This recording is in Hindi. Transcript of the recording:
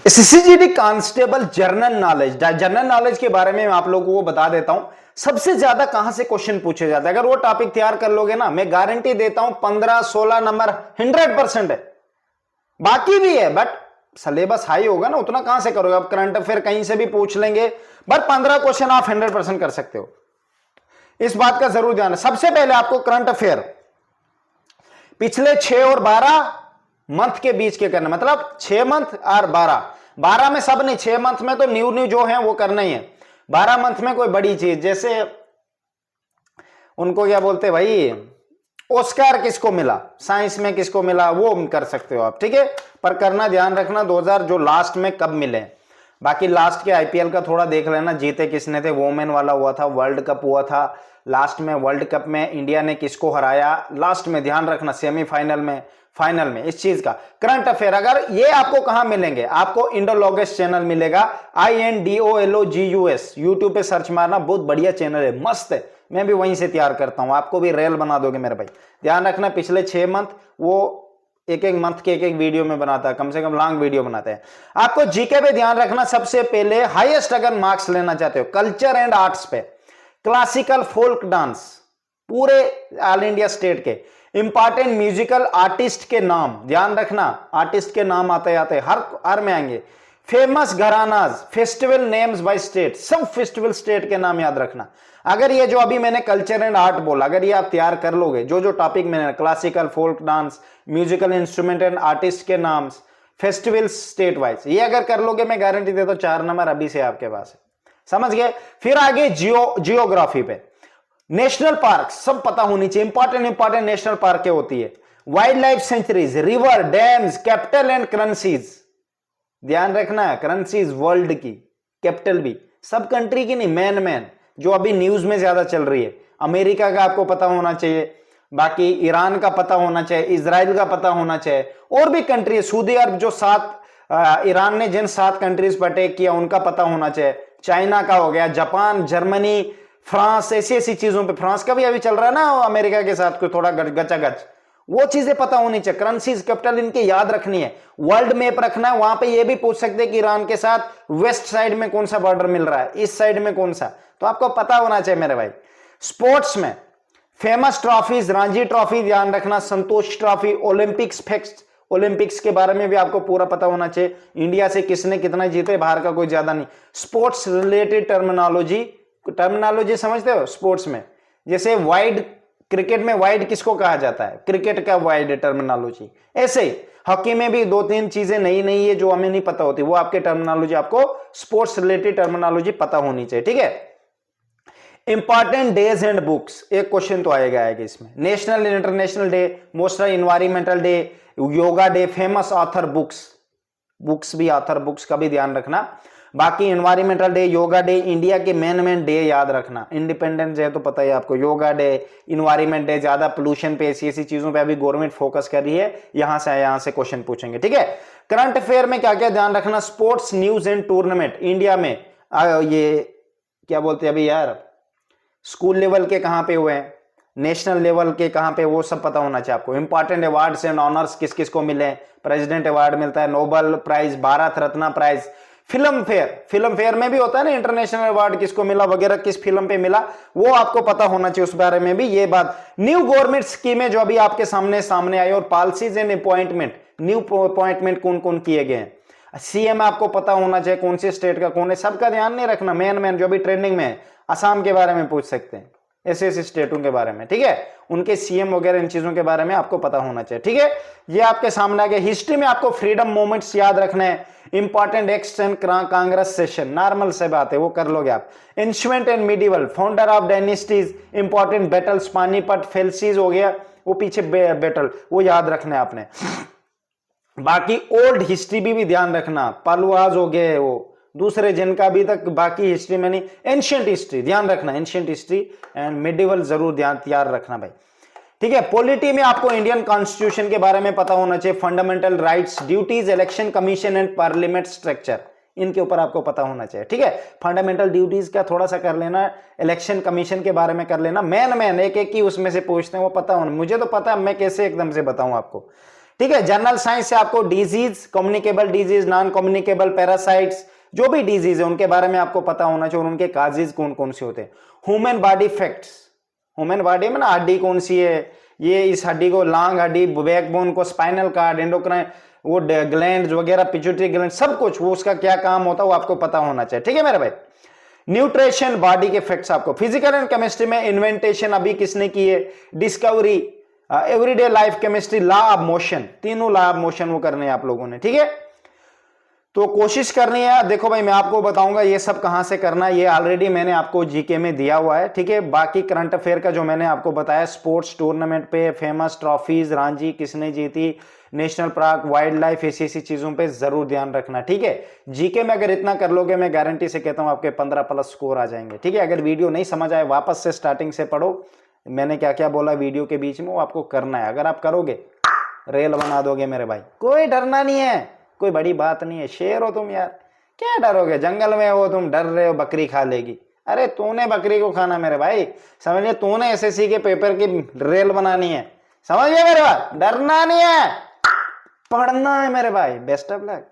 सीसीजीडी कांस्टेबल जनरल नॉलेज के बारे में आप लोगों को बता देता हूं। सबसे ज्यादा कहां से क्वेश्चन पूछे जाते हैं, अगर वो टॉपिक तैयार कर लोगे ना, मैं गारंटी देता हूं 15-16 नंबर 100% है। बाकी भी है बट सिलेबस हाई होगा ना, उतना कहां से करोगे। अब करंट अफेयर कहीं से भी पूछ लेंगे, बट 15 क्वेश्चन आप 100% कर सकते हो। इस बात का जरूर ध्यान है। सबसे पहले आपको करंट अफेयर पिछले 6 और 12 मंथ के बीच के करना, मतलब 6 मंथ और 12 में सब नहीं, 6 मंथ में तो न्यू जो है वो करना ही है। 12 मंथ में कोई बड़ी चीज, जैसे उनको क्या बोलते भाई, ऑस्कार किसको मिला, साइंस में किसको मिला, वो कर सकते हो आप, ठीक है। पर करना ध्यान रखना 2000 जो लास्ट में कब मिले। बाकी लास्ट के आईपीएल का थोड़ा देख लेना, जीते किसने थे, वोमेन वाला हुआ था, वर्ल्ड कप हुआ था लास्ट में, वर्ल्ड कप में इंडिया ने किसको हराया लास्ट में, ध्यान रखना सेमीफाइनल में, फाइनल में, इस चीज का करंट अफेयर। अगर ये आपको कहां मिलेंगे, आपको इंडोलॉगस चैनल मिलेगा, INDOLOGUS, यूट्यूब पे सर्च मारना, बहुत बढ़िया चैनल है, मस्त है। मैं भी वहीं से तैयार करता हूं, आपको भी रेल बना दोगे मेरे भाई। ध्यान रखना पिछले 6 मंथ वो एक मंथ के एक वीडियो में बनाता है, कम से कम लॉन्ग वीडियो बनाते हैं। आपको जीके पे ध्यान रखना, सबसे पहले हाईएस्ट अगर मार्क्स लेना चाहते हो कल्चर एंड आर्ट्स पे, क्लासिकल फोल्क डांस, पूरे ऑल इंडिया स्टेट के इंपॉर्टेंट म्यूजिकल आर्टिस्ट के नाम ध्यान रखना, आर्टिस्ट के नाम आते आते हर में आएंगे। Famous gharanas, festival names by state, सब फेस्टिवल स्टेट के नाम याद रखना। अगर ये जो अभी मैंने कल्चर एंड आर्ट बोला, अगर ये आप तैयार कर लोगे, जो टॉपिक मैंने classical folk dance, musical instrument and artist के नाम, फेस्टिवल स्टेट वाइज, ये अगर कर लोगे, मैं गारंटी देता हूं 4 नंबर अभी से आपके पास है। समझ गए। फिर आगे जियोग्राफी पे, नेशनल पार्क सब पता होनी चाहिए, इंपॉर्टेंट नेशनल पार्क क्या होती है, wild life sanctuaries, river, dams, capital and currencies, ध्यान रखना करेंसीज वर्ल्ड की, कैपिटल भी, सब कंट्री की नहीं, मेन जो अभी न्यूज में ज्यादा चल रही है। अमेरिका का आपको पता होना चाहिए, बाकी ईरान का पता होना चाहिए, इजराइल का पता होना चाहिए, और भी कंट्री है, सऊदी अरब जो ईरान ने जिन 7 कंट्रीज पर अटैक किया उनका पता होना चाहिए, चाइना का हो गया, जापान, जर्मनी, फ्रांस, ऐसी चीजों पे, फ्रांस का भी अभी चल रहा है ना अमेरिका के साथ कोई थोड़ा गचागच, वो चीजें पता होनी चाहिए। करेंसीज, कैपिटल इनके याद रखनी है। वर्ल्ड मैप रखना है, वहां पे ये भी पूछ सकते हैं कि ईरान के साथ वेस्ट साइड में कौन सा बॉर्डर मिल रहा है, इस साइड में कौन सा, तो आपको पता होना चाहिए मेरे भाई। स्पोर्ट्स में फेमस ट्रॉफीज, रणजी ट्रॉफी ध्यान रखना, संतोष ट्रॉफी, ओलंपिक्स के बारे में भी आपको पूरा पता होना चाहिए, इंडिया से किसने कितना जीते, बाहर का कोई ज्यादा नहीं। स्पोर्ट्स रिलेटेड टर्मिनोलॉजी समझते हो स्पोर्ट्स में, जैसे वाइड, क्रिकेट में वाइड किसको कहा जाता है, क्रिकेट का वाइड टर्मिनोलॉजी। ऐसे ही हॉकी में भी 2-3 चीजें नई है जो हमें नहीं पता होती, वो आपके टर्मिनोलॉजी, आपको स्पोर्ट्स रिलेटेड टर्मिनोलॉजी पता होनी चाहिए, ठीक है। इंपॉर्टेंट डेज एंड बुक्स, एक क्वेश्चन तो आएगा इसमें, national and international day, most environmental day, yoga day, famous author books भी, ऑथर बुक्स का भी ध्यान रखना। बाकी environmental day, yoga day, India के मेन डे याद रखना, इंडिपेंडेंस डे तो पता ही आपको, योगा डे, इन्वायरमेंट डे, ज्यादा पोल्यूशन पे, ऐसी चीजों पे अभी गवर्नमेंट फोकस कर रही है, यहां से क्वेश्चन पूछेंगे, ठीक है। करंट अफेयर में क्या क्या ध्यान रखना, sports news and tournament, India में ये क्या बोलते हैं अभी यार, स्कूल लेवल के कहां पे हुए हैं, नेशनल लेवल के कहां पे, वो सब पता होना चाहिए आपको। इंपॉर्टेंट अवार्ड्स एंड ऑनर्स किस किस को मिले, प्रेसिडेंट अवार्ड मिलता है, Nobel prize, Bharat Ratna prize, film fair में भी होता है ना, इंटरनेशनल अवार्ड किसको मिला वगैरह, किस फिल्म पे मिला, वो आपको पता होना चाहिए, उस बारे में भी ये बात। न्यू गवर्नमेंट स्कीमें जो अभी आपके सामने आई, और policies and appointment, new appointment कौन कौन किए गए हैं, सीएम आपको पता होना चाहिए, कौन से स्टेट का कौन है, सबका ध्यान नहीं रखना, मेन जो अभी ट्रेंडिंग में है, असम के बारे में पूछ सकते हैं, ऐसे स्टेटों के बारे में, ठीक है, उनके सीएम वगैरह इन चीजों के बारे में आपको पता होना चाहिए, ठीक है। ये आपके सामने आ गया। हिस्ट्री में आपको फ्रीडम मूवमेंट्स याद रखना है, important acts and Congress session, normal से बात है, वो कर लोगे आप। Ancient and medieval, founder of dynasties, important battles, Panipat, फेल्सीज हो गया, वो पीछे बैटल, वो याद रखना है आपने। बाकी ओल्ड हिस्ट्री भी ध्यान रखना, पलवाज हो गए, वो दूसरे जिनका अभी तक बाकी हिस्ट्री में नहीं, एंशिएंट हिस्ट्री ध्यान रखना, एंशिएंट हिस्ट्री एंड मिडिवल जरूर ध्यान तैयार रखना भाई, ठीक है। पॉलिटी में आपको इंडियन कॉन्स्टिट्यूशन के बारे में पता होना चाहिए, fundamental rights, duties, election commission and parliament structure, इनके ऊपर आपको पता होना चाहिए, ठीक है। फंडामेंटल ड्यूटीज का थोड़ा सा कर लेना, इलेक्शन कमीशन के बारे में कर लेना, मेन एक की उसमें से पूछते हैं, वो पता होना, मुझे तो पता, मैं कैसे एकदम से बताऊं आपको, ठीक है। जनरल साइंस से आपको disease, communicable disease, non communicable parasites, जो भी डिजीज है उनके बारे में आपको पता होना चाहिए और उनके काजेज कौन कौन से होते हैं। Human body facts, human body में ना हड्डी कौन सी है, ये इस हड्डी को लांग हड्डी, बैकबोन को, स्पाइनल कार्ड, एंडोक्राइन, वो ग्लैंड वगैरह, पिट्यूटरी ग्लैंड, सब कुछ वो उसका क्या काम होता है वो आपको पता होना चाहिए। ठीक है मेरे भाई। न्यूट्रिशन, बॉडी के फैक्ट्स आपको, फिजिकल एंड केमिस्ट्री में इन्वेंटेशन अभी किसने की है, discovery, everyday life chemistry, law of motion, तीनों लॉ ऑफ मोशन वो करने हैं आप लोगों ने। ठीक है, तो कोशिश करनी है। देखो भाई मैं आपको बताऊंगा ये सब कहां से करना है, ये ऑलरेडी मैंने आपको जीके में दिया हुआ है। ठीक है, बाकी करंट अफेयर का जो मैंने आपको बताया, स्पोर्ट्स टूर्नामेंट पे फेमस ट्रॉफीज, रणजी किसने जीती, नेशनल पार्क, वाइल्ड लाइफ, ऐसी चीजों पे जरूर ध्यान रखना। ठीक है, जीके में अगर इतना कर लोगे मैं गारंटी से कहता हूं आपके 15+ स्कोर आ जाएंगे। ठीक है, अगर वीडियो नहीं समझ आए वापस से स्टार्टिंग से पढ़ो, मैंने क्या क्या बोला वीडियो के बीच में वो आपको करना है। अगर आप करोगे रेल बना दोगे मेरे भाई, कोई डरना नहीं है, कोई बड़ी बात नहीं है। शेर हो तुम यार, क्या डरोगे, जंगल में हो तुम, डर रहे हो बकरी खा लेगी। अरे तूने बकरी को खाना मेरे भाई, समझ लिया, तूने एसएससी के पेपर की रेल बनानी है, समझ गया मेरे भाई, डरना नहीं है, पढ़ना है मेरे भाई। Best of luck.